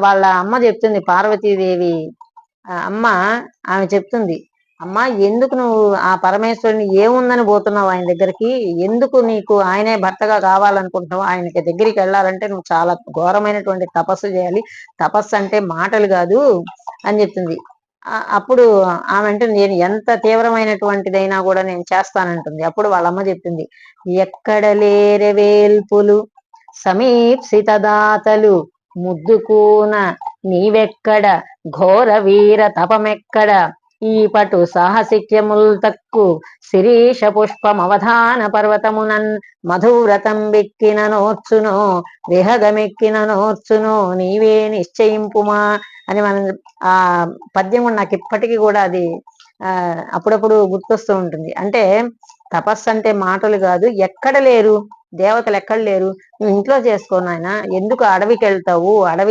వాళ్ళ అమ్మ చెప్తుంది పార్వతీదేవి అమ్మ. ఆమె చెప్తుంది, అమ్మా ఎందుకు నువ్వు ఆ పరమేశ్వరుని ఏముందని పోతున్నావు ఆయన దగ్గరికి, ఎందుకు నీకు ఆయనే భర్తగా కావాలనుకుంటున్నావు, ఆయనకి దగ్గరికి వెళ్ళాలంటే నువ్వు చాలా ఘోరమైనటువంటి తపస్సు చేయాలి, తపస్సు అంటే మాటలు కాదు అని చెప్తుంది. అప్పుడు ఆమె అంటే నేను ఎంత తీవ్రమైనటువంటిదైనా కూడా నేను చేస్తానంటుంది. అప్పుడు వాళ్ళమ్మ చెప్తుంది, ఎక్కడ లేరవేల్పులు సమీప్సిత దాతలు ముద్దుకూన నీవెక్కడ ఘోర వీర తపమెక్కడ ఈ పటు సాహసిక్యముల్ తక్కు శిరీష పుష్పం అవధాన పర్వతమునన్ మధువ్రతం వెక్కిన నోర్చునో విహగమెక్కిన నోర్చునో నీవే నిశ్చయింపుమా అని మనం ఆ పద్యం కూడా నాకు ఇప్పటికీ కూడా అది అప్పుడప్పుడు గుర్తొస్తూ ఉంటుంది. అంటే తపస్సు అంటే మాటలు కాదు, ఎక్కడ లేరు దేవతలు, ఎక్కడ లేరు, నువ్వు ఇంట్లో చేసుకో నాయన, ఎందుకు అడవికి వెళ్తావు, అడవి